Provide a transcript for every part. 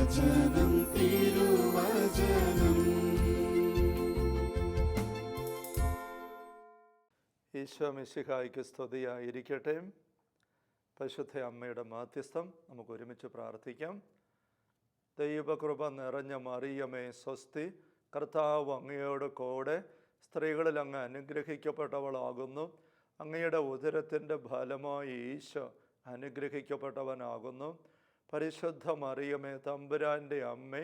തിരുവചനം തിരുവചനം. ഈശോ മിശിഹായ്ക്ക് സ്തുതിയായിരിക്കട്ടെ. പരിശുദ്ധ അമ്മയുടെ മാധ്യസ്ഥം നമുക്ക് ഒരുമിച്ച് പ്രാർത്ഥിക്കാം. ദൈവകൃപ നിറഞ്ഞ മറിയമേ സ്വസ്തി, കർത്താവ് അങ്ങയോട് കൂടെ സ്ത്രീകളിൽ അങ്ങ് അനുഗ്രഹിക്കപ്പെട്ടവളാകുന്നു. അങ്ങയുടെ ഉദരത്തിൻ്റെ ഫലമായി ഈശോ അനുഗ്രഹിക്കപ്പെട്ടവനാകുന്നു. പരിശുദ്ധ മറിയമേ തമ്പുരാൻ്റെ അമ്മേ,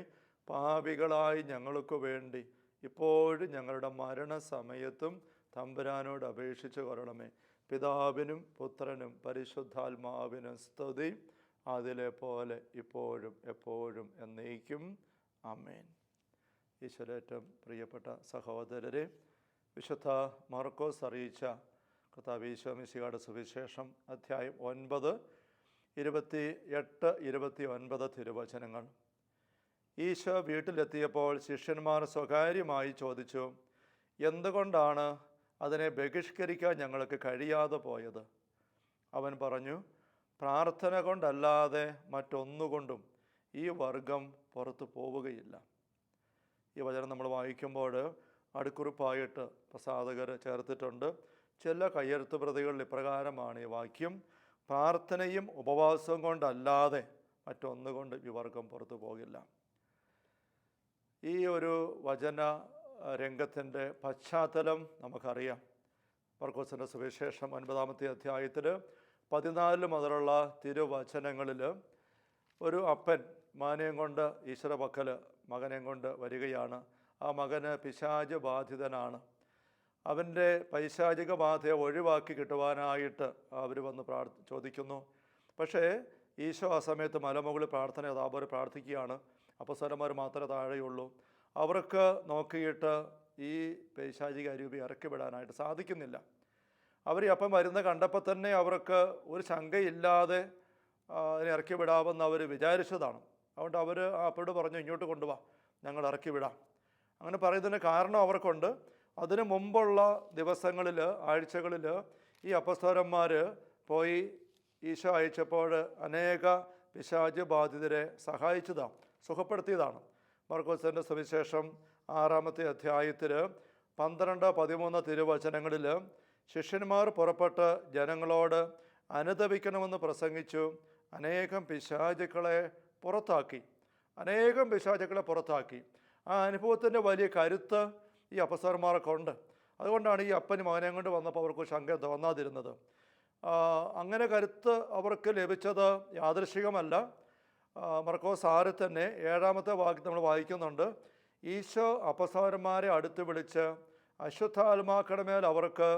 പാപികളായി ഞങ്ങൾക്ക് വേണ്ടി ഇപ്പോഴും ഞങ്ങളുടെ മരണസമയത്തും തമ്പുരാനോട് അപേക്ഷിച്ച് കൊള്ളണമേ. പിതാവിനും പുത്രനും പരിശുദ്ധാത്മാവിനും സ്തുതി, അതിലെ പോലെ ഇപ്പോഴും എപ്പോഴും എന്നേക്കും. ആമേൻ. ഈശ്വരേറ്റവും പ്രിയപ്പെട്ട സഹോദരരെ, വിശുദ്ധ മർക്കോസ് അറിയിച്ച കർത്താവ് ഈശോ മിശിഹായുടെ സുവിശേഷം അധ്യായം 9, 28, 29 തിരുവചനങ്ങൾ. ഈശോ വീട്ടിലെത്തിയപ്പോൾ ശിഷ്യന്മാർ സ്വകാര്യമായി ചോദിച്ചു, എന്തുകൊണ്ടാണ് അതിനെ ബഹിഷ്കരിക്കാൻ ഞങ്ങൾക്ക് കഴിയാതെ പോയത്? അവൻ പറഞ്ഞു, പ്രാർത്ഥന കൊണ്ടല്ലാതെ മറ്റൊന്നുകൊണ്ടും ഈ വർഗം പുറത്തു പോവുകയില്ല. ഈ വചനം നമ്മൾ വായിക്കുമ്പോൾ അടിക്കുറിപ്പായിട്ട് പ്രസാധകർ ചേർത്തിട്ടുണ്ട്. ചില കയ്യെഴുത്ത് പ്രതികളിൽ ഇപ്രകാരമാണ് ഈ വാക്യം: പ്രാർത്ഥനയും ഉപവാസവും കൊണ്ടല്ലാതെ മറ്റൊന്നുകൊണ്ട് ഈ വർഗം പുറത്തു പോകില്ല. ഈ ഒരു വചന രംഗത്തിൻ്റെ പശ്ചാത്തലം നമുക്കറിയാം. മർക്കോസിൻ്റെ സുവിശേഷം 9-ാമത്തെ അധ്യായത്തിൽ 14 മുതലുള്ള തിരുവചനങ്ങളിൽ ഒരു അപ്പൻ മാനയും കൊണ്ട് ഈശ്വര പക്കൽ മകനെയും കൊണ്ട് വരികയാണ്. ആ മകന് പിശാച് ബാധിതനാണ്. അവൻ്റെ പൈശാചിക ബാധയെ ഒഴിവാക്കി കിട്ടുവാനായിട്ട് അവർ വന്ന് ചോദിക്കുന്നു. പക്ഷേ ഈശോ ആ സമയത്ത് മലമുകളിൽ യഥാപൂർവ്വം പ്രാർത്ഥിക്കുകയാണ്. അപ്പസ്വലന്മാർ മാത്രമേ താഴെയുള്ളൂ. അവർക്ക് നോക്കിയിട്ട് ഈ പൈശാചിക അരൂപി ഇറക്കിവിടാനായിട്ട് സാധിക്കുന്നില്ല. അവർ അപ്പം വരുന്ന കണ്ടപ്പോൾ തന്നെ അവർക്ക് ഒരു ശങ്കയില്ലാതെ അതിനെ ഇറക്കി വിടാമെന്ന് അവർ വിചാരിച്ചതാണ്. അതുകൊണ്ട് അവർ അപ്പോഴോട് പറഞ്ഞു, ഇങ്ങോട്ട് കൊണ്ടുപോവാ, ഞങ്ങൾ ഇറക്കി വിടാം. അങ്ങനെ പറയുന്നതിന് കാരണം അവർക്കുണ്ട്. അതിനു മുമ്പുള്ള ദിവസങ്ങളിൽ, ആഴ്ചകളിൽ ഈ അപ്പസ്തോലന്മാർ പോയി ഈശോ അയച്ചപ്പോൾ അനേക പിശാച് ബാധിതരെ സഹായിച്ചതാണ്, സുഖപ്പെടുത്തിയതാണ്. മർക്കോസിൻ്റെ സുവിശേഷം 6-ാമത്തെ അധ്യായത്തിൽ 12, 13 തിരുവചനങ്ങളിൽ ശിഷ്യന്മാർ പുറപ്പെട്ട് ജനങ്ങളോട് അനുതപിക്കണമെന്ന് പ്രസംഗിച്ചു. അനേകം പിശാചുക്കളെ പുറത്താക്കി. ആ അനുഭവത്തിൻ്റെ വലിയ കരുത്ത് ഈ അപ്പസ്തോലന്മാർക്കുണ്ട്. അതുകൊണ്ടാണ് ഈ അപ്പന് മകനെ കൊണ്ട് വന്നപ്പോൾ അവർക്ക് ശങ്ക തോന്നാതിരുന്നത്. അങ്ങനെ കരുത്ത് അവർക്ക് ലഭിച്ചത് യാദൃശ്ചികമല്ല. മർക്കോസ് 6 തന്നെ 7-ാമത്തെ വാക്യം നമ്മൾ വായിക്കുന്നുണ്ട്. ഈശോ അപ്പസ്തോലന്മാരെ അടുത്ത് വിളിച്ച് അശുദ്ധാത്മാക്കളുടെ മേൽ അവർക്ക്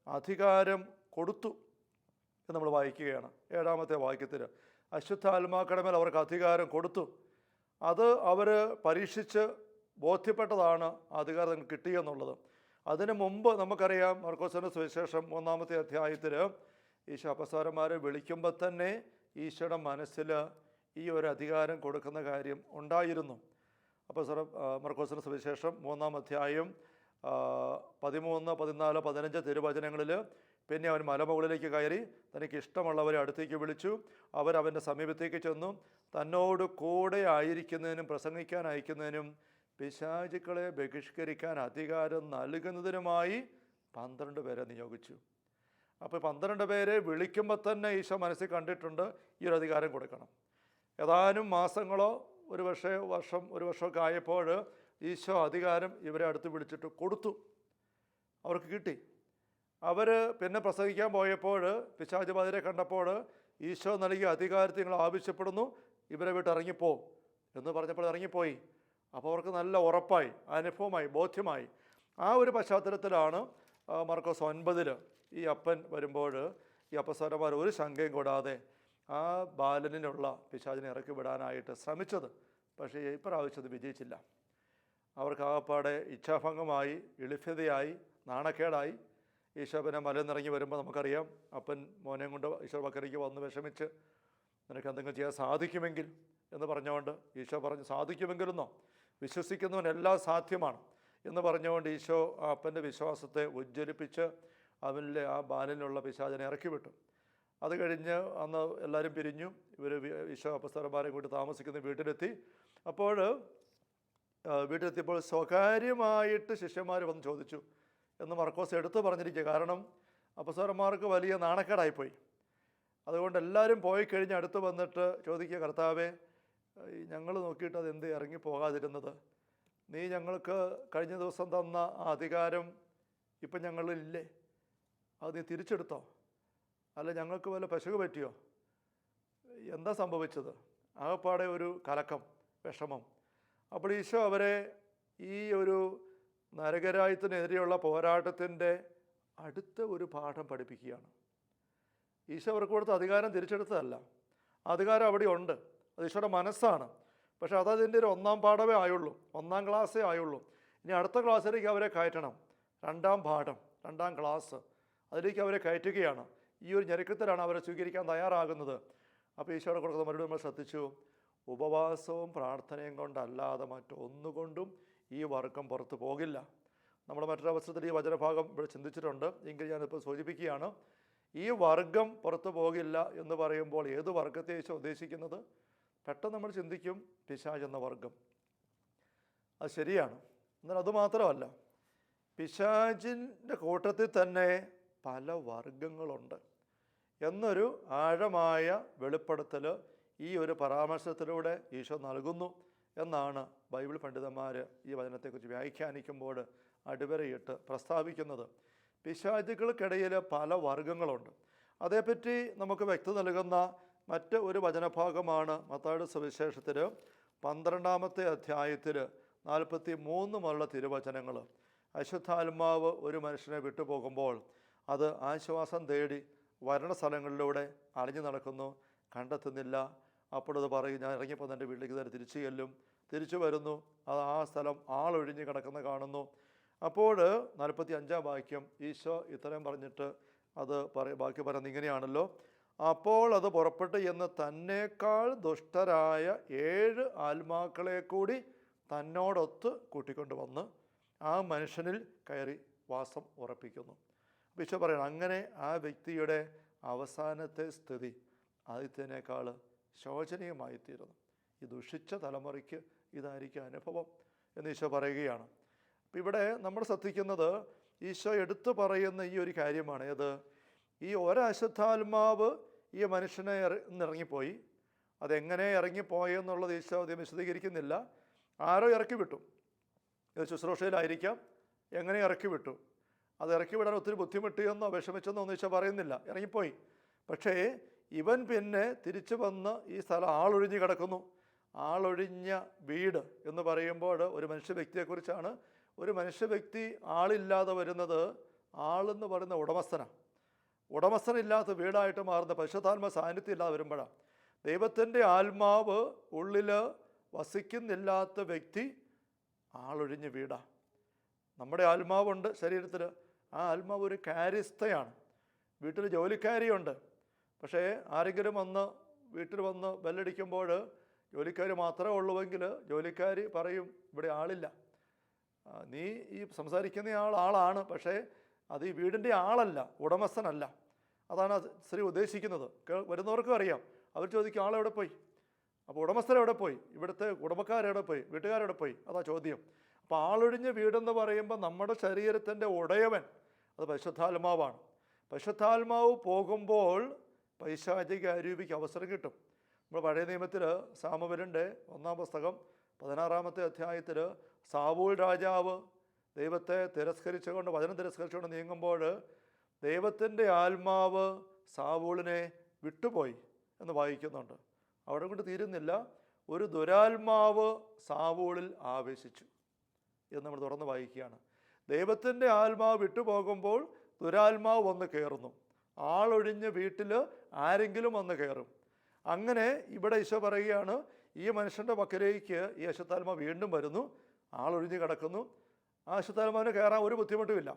അധികാരം കൊടുത്തു എന്ന് നമ്മൾ വായിക്കുകയാണ്. 7-ാമത്തെ വാക്യത്തിൽ അശുദ്ധാത്മാക്കളുടെ മേൽ അവർക്ക് അധികാരം കൊടുത്തു. അത് അവർ പരീക്ഷിച്ച് ബോധ്യപ്പെട്ടതാണ് അധികാരം കിട്ടിയെന്നുള്ളത്. അതിനു മുമ്പ് നമുക്കറിയാം, മർക്കോസിൻ്റെ സുവിശേഷം 3-ാമത്തെ അധ്യായത്തിൽ ഈശോ അപ്പസ്തോലന്മാരെ വിളിക്കുമ്പോൾ തന്നെ ഈശോയുടെ മനസ്സിൽ ഈ ഒരു അധികാരം കൊടുക്കുന്ന കാര്യം ഉണ്ടായിരുന്നു. അപ്പോൾ മർക്കോസിൻ്റെ സുവിശേഷം 3-ാം അധ്യായം 13, 14, 15 തിരുവചനങ്ങളിൽ പിന്നെ അവൻ മലമുകളിലേക്ക് കയറി തനിക്ക് ഇഷ്ടമുള്ളവരെ അടുത്തേക്ക് വിളിച്ചു. അവരവൻ്റെ സമീപത്തേക്ക് ചെന്നു. തന്നോട് കൂടെ ആയിരിക്കുന്നതിനും പ്രസംഗിക്കാൻ അയക്കുന്നതിനും പിശാചുക്കളെ ബഹിഷ്കരിക്കാൻ അധികാരം നൽകുന്നതിനുമായി 12 പേരെ നിയോഗിച്ചു. അപ്പോൾ 12 പേരെ വിളിക്കുമ്പോൾ തന്നെ ഈശോ മനസ്സിൽ കണ്ടിട്ടുണ്ട് ഈ ഒരു അധികാരം കൊടുക്കണം. ഏതാനും മാസങ്ങളോ ഒരു വർഷമൊക്കെ ആയപ്പോൾ ഈശോ അധികാരം ഇവരെ അടുത്ത് വിളിച്ചിട്ട് കൊടുത്തു. അവർക്ക് കിട്ടി. അവർ പിന്നെ പ്രസംഗിക്കാൻ പോയപ്പോൾ പിശാച് ബാധിതരെ കണ്ടപ്പോൾ ഈശോ നൽകിയ അധികാരത്തിൽ നിങ്ങൾ ആവശ്യപ്പെടുന്നു, ഇവരെ വിട്ട് ഇറങ്ങിപ്പോ എന്ന് പറഞ്ഞപ്പോൾ ഇറങ്ങിപ്പോയി. അപ്പോൾ അവർക്ക് നല്ല ഉറപ്പായി, അനുഭവമായി, ബോധ്യമായി. ആ ഒരു പശ്ചാത്തലത്തിലാണ് മർക്കോസ് 9 ഈ അപ്പൻ വരുമ്പോൾ ഈ അപ്പസ്തോലന്മാർ ഒരു ശങ്കയും കൂടാതെ ആ ബാലനിലുള്ള പിശാചിനെ ഇറക്കി വിടാനായിട്ട് ശ്രമിച്ചത്. പക്ഷേ ഇപ്രാവശ്യം വിജയിച്ചില്ല. അവർക്ക് ആകപ്പാടെ ഇച്ഛാഭംഗമായി, എളിഫ്യതയായി, നാണക്കേടായി. ഈശോ പിന്നെ മലനിറങ്ങി വരുമ്പോൾ നമുക്കറിയാം, അപ്പൻ മോനെയും കൊണ്ട് ഈശോ പക്കലേക്ക് വന്ന് വിഷമിച്ച്, നിനക്ക് എന്തെങ്കിലും ചെയ്യാൻ സാധിക്കുമെങ്കിൽ എന്ന് പറഞ്ഞുകൊണ്ട് ഈശോ പറഞ്ഞു, സാധിക്കുമെങ്കിലെന്നോ, വിശ്വസിക്കുന്നവനെല്ലാം സാധ്യമാണ് എന്ന് പറഞ്ഞുകൊണ്ട് ഈശോ ആ അപ്പൻ്റെ വിശ്വാസത്തെ ഉജ്ജ്വലിപ്പിച്ച് അവനിലെ ആ ബാലനിലുള്ള പിശാചിനെ ഇറക്കി വിട്ടു. അത് കഴിഞ്ഞ് അന്ന് എല്ലാവരും പിരിഞ്ഞു. ഇവർ ഈശോ അപ്പസ്തോലന്മാരെ കൂട്ടി താമസിക്കുന്ന വീട്ടിലെത്തി. അപ്പോൾ വീട്ടിലെത്തിയപ്പോൾ സ്വകാര്യമായിട്ട് ശിഷ്യന്മാർ വന്ന് ചോദിച്ചു എന്ന് മർക്കോസ് എടുത്തു പറഞ്ഞിരിക്കുക. കാരണം അപ്പസ്തലന്മാർക്ക് വലിയ നാണക്കേടായിപ്പോയി. അതുകൊണ്ട് എല്ലാവരും പോയി കഴിഞ്ഞ് അടുത്ത് വന്നിട്ട് ചോദിക്കുക, കർത്താവേ, ഞങ്ങൾ നോക്കിയിട്ട് അതെന്ത് ഇറങ്ങിപ്പോകാതിരുന്നത്? നീ ഞങ്ങൾക്ക് കഴിഞ്ഞ ദിവസം തന്ന ആ അധികാരം ഇപ്പം ഞങ്ങളില്ലേ? അത് നീ തിരിച്ചെടുത്തോ? അല്ല ഞങ്ങൾക്ക് വല്ല പശുക പറ്റിയോ? എന്താ സംഭവിച്ചത്? ആകപ്പാടെ ഒരു കലക്കം, വിഷമം. അപ്പോൾ ഈശോ അവരെ ഈ ഒരു നരകരാജ്യത്തിനെതിരെയുള്ള പോരാട്ടത്തിൻ്റെ അടുത്ത ഒരു പാഠം പഠിപ്പിക്കുകയാണ്. ഈശോ അവർക്ക് കൊടുത്ത അധികാരം തിരിച്ചെടുത്തതല്ല. അധികാരം അവിടെ ഉണ്ട്, അത് ഈശോയുടെ മനസ്സാണ്. പക്ഷെ അതതിൻ്റെ ഒരു ഒന്നാം പാഠമേ ആയുള്ളൂ, ഒന്നാം ക്ലാസ്സേ ആയുള്ളൂ. ഇനി അടുത്ത ക്ലാസ്സിലേക്ക് അവരെ കയറ്റണം, രണ്ടാം പാഠം, രണ്ടാം ക്ലാസ്, അതിലേക്ക് അവരെ കയറ്റുകയാണ്. ഈ ഒരു ഞെരുക്കത്തിലാണ് അവരെ സ്വീകരിക്കാൻ തയ്യാറാകുന്നത്. അപ്പോൾ ഈശോയുടെ കൊടുക്കുന്ന മറുപടി നമ്മൾ ശ്രദ്ധിച്ചു. ഉപവാസവും പ്രാർത്ഥനയും കൊണ്ടല്ലാതെ മറ്റൊന്നുകൊണ്ടും ഈ വർഗം പുറത്തു പോകില്ല. നമ്മൾ മറ്റൊരവസരത്തിൽ ഈ വചനഭാഗം ഇവിടെ ചിന്തിച്ചിട്ടുണ്ട്, എങ്കിൽ ഞാനിപ്പോൾ സൂചിപ്പിക്കുകയാണ്. ഈ വർഗം പുറത്തു പോകില്ല എന്ന് പറയുമ്പോൾ ഏത് വർഗത്തെ ഈശോ ഉദ്ദേശിക്കുന്നത്? പെട്ടെന്ന് നമ്മൾ ചിന്തിക്കും പിശാച് എന്ന വർഗം. അത് ശരിയാണ്. എന്നാൽ അതുമാത്രമല്ല, പിശാചിൻ്റെ കൂട്ടത്തിൽ തന്നെ പല വർഗങ്ങളുണ്ട് എന്നൊരു ആഴമായ വെളിപ്പെടുത്തൽ ഈ ഒരു പരാമർശത്തിലൂടെ ഈശോ നൽകുന്നു എന്നാണ് ബൈബിൾ പണ്ഡിതന്മാർ ഈ വചനത്തെക്കുറിച്ച് വ്യാഖ്യാനിക്കുമ്പോൾ അടിവരയിട്ട് പ്രസ്താവിക്കുന്നത്. പിശാചുകൾക്കിടയിൽ പല വർഗങ്ങളുണ്ട്. അതേപ്പറ്റി നമുക്ക് വ്യക്തത നൽകുന്ന മറ്റ് ഒരു വചനഭാഗമാണ് മത്തായിയുടെ സുവിശേഷത്തിൽ 12-ാമത്തെ അധ്യായത്തിൽ 43 മുതലുള്ള തിരുവചനങ്ങൾ. അശുദ്ധാത്മാവ് ഒരു മനുഷ്യനെ വിട്ടുപോകുമ്പോൾ അത് ആശ്വാസം തേടി വരണ സ്ഥലങ്ങളിലൂടെ അലഞ്ഞു നടക്കുന്നു, കണ്ടെത്തുന്നില്ല. അപ്പോഴത് പറയും, ഞാൻ ഇറങ്ങിയപ്പോൾ എൻ്റെ വീട്ടിലേക്ക് തന്നെ തിരിച്ചു ചെല്ലും. തിരിച്ചു വരുന്നു, അത് ആ സ്ഥലം ആളൊഴിഞ്ഞ് കിടക്കുന്ന കാണുന്നു. അപ്പോൾ 45-ാം വാക്യം ഈശോ ഇത്രയും പറഞ്ഞിട്ട് അത് ബാക്കി പറയുന്നത് ഇങ്ങനെയാണല്ലോ. അപ്പോൾ അത് പുറപ്പെട്ട് എന്ന് തന്നേക്കാൾ ദുഷ്ടരായ 7 ആത്മാക്കളെ കൂടി തന്നോടൊത്ത് കൂട്ടിക്കൊണ്ട് വന്ന് ആ മനുഷ്യനിൽ കയറി വാസം ഉറപ്പിക്കുന്നു. അപ്പോൾ ഈശോ പറയണം, അങ്ങനെ ആ വ്യക്തിയുടെ അവസാനത്തെ സ്ഥിതി ആദ്യത്തേനേക്കാൾ ശോചനീയമായിത്തീരുന്നു. ഈ ദുഷിച്ച തലമുറയ്ക്ക് ഇതായിരിക്കും അനുഭവം എന്ന് ഈശോ പറയുകയാണ്. അപ്പം ഇവിടെ നമ്മൾ ശ്രദ്ധിക്കുന്നത് ഈശോ എടുത്തു പറയുന്ന ഈ ഒരു കാര്യമാണ്. ഏത്? ഈ ഒരശുദ്ധാത്മാവ് ഈ മനുഷ്യനെ ഇറങ്ങിപ്പോയി. അതെങ്ങനെ ഇറങ്ങിപ്പോയെന്നുള്ളത് ഈശോ ആദ്യം വിശദീകരിക്കുന്നില്ല. ആരോ ഇറക്കി വിട്ടു, ഇത് ശുശ്രൂഷയിലായിരിക്കാം. എങ്ങനെ ഇറക്കി വിട്ടു? അത് ഇറക്കി വിടാൻ ഒത്തിരി ബുദ്ധിമുട്ടിയെന്നോ വിഷമിച്ചെന്നോ ഒന്നും ഈശോ പറയുന്നില്ല. ഇറങ്ങിപ്പോയി. പക്ഷേ ഇവൻ പിന്നെ തിരിച്ചു വന്ന് ഈ സ്ഥലം ആളൊഴിഞ്ഞ് കിടക്കുന്നു. ആളൊഴിഞ്ഞ വീട് എന്ന് പറയുമ്പോൾ ഒരു മനുഷ്യ വ്യക്തിയെക്കുറിച്ചാണ്. ഒരു മനുഷ്യ വ്യക്തി ആളില്ലാതെ വരുന്നത് ആളെന്ന് പറയുന്ന ഉടമസ്ഥനാണ്. ഉടമസ്ഥനില്ലാത്ത വീടായിട്ട് മാറുന്ന പരിശുദ്ധാത്മ സാന്നിധ്യം ഇല്ലാതെ വരുമ്പോഴാണ്. ദൈവത്തിൻ്റെ ആത്മാവ് ഉള്ളിൽ വസിക്കുന്നില്ലാത്ത വ്യക്തി ആളൊഴിഞ്ഞ വീടാണ്. നമ്മുടെ ആത്മാവുണ്ട് ശരീരത്തിൽ. ആ ആത്മാവ് ഒരു കാര്യസ്ഥയാണ്. വീട്ടിൽ ജോലിക്കാരിയുണ്ട്. പക്ഷേ ആരെങ്കിലും വീട്ടിൽ വന്ന് ബെല്ലടിക്കുമ്പോൾ ജോലിക്കാർ മാത്രമേ ഉള്ളുവെങ്കിൽ ജോലിക്കാരി പറയും, ഇവിടെ ആളില്ല. നീ ഈ സംസാരിക്കുന്ന ആളാണ്, പക്ഷേ അത് ഈ വീടിൻ്റെ ആളല്ല, ഉടമസ്ഥനല്ല. അതാണ് സ്ത്രീ ഉദ്ദേശിക്കുന്നത്. വരുന്നവർക്കും അറിയാം. അവർ ചോദിക്കും, ആളെവിടെ പോയി? അപ്പോൾ ഉടമസ്ഥരെവിടെ പോയി? ഇവിടുത്തെ കുടുംബക്കാരെവിടെ പോയി? വീട്ടുകാരെവിടെ പോയി? അതാ ചോദ്യം. അപ്പോൾ ആളൊഴിഞ്ഞ വീടെന്ന് പറയുമ്പോൾ നമ്മുടെ ശരീരത്തിൻ്റെ ഉടയവൻ അത് പരിശുദ്ധാത്മാവാണ്. പരിശുദ്ധാത്മാവ് പോകുമ്പോൾ പൈശാചിക അരൂപിക്ക് അവസരം കിട്ടും. നമ്മൾ പഴയ നിയമത്തിൽ സാമുവേലിൻ്റെ 1-ാം പുസ്തകം 16-ാമത്തെ അധ്യായത്തിൽ സാവൂൾ രാജാവ് ദൈവത്തെ തിരസ്കരിച്ചുകൊണ്ട്, വചനം തിരസ്കരിച്ചുകൊണ്ട് നീങ്ങുമ്പോൾ ദൈവത്തിൻ്റെ ആത്മാവ് സാവൂളിനെ വിട്ടുപോയി എന്ന് വായിക്കുന്നുണ്ട്. അവിടെ കൊണ്ട് തീരുന്നില്ല. ഒരു ദുരാത്മാവ് സാവൂളിൽ ആവേശിച്ചു എന്ന് നമ്മൾ തുറന്ന് വായിക്കുകയാണ്. ദൈവത്തിൻ്റെ ആത്മാവ് വിട്ടുപോകുമ്പോൾ ദുരാത്മാവ് വന്ന് കയറുന്നു. ആളൊഴിഞ്ഞ വീട്ടിൽ ആരെങ്കിലും വന്ന് കയറും. അങ്ങനെ ഇവിടെ ഈശോ പറയുകയാണ്, ഈ മനുഷ്യൻ്റെ പക്കലേക്ക് ഈ അശുദ്ധാത്മാവ് വീണ്ടും വരുന്നു. ആളൊഴിഞ്ഞ് കിടക്കുന്നു. ആ അശുദ്ധാത്മാവിന് കയറാൻ ഒരു ബുദ്ധിമുട്ടുമില്ല.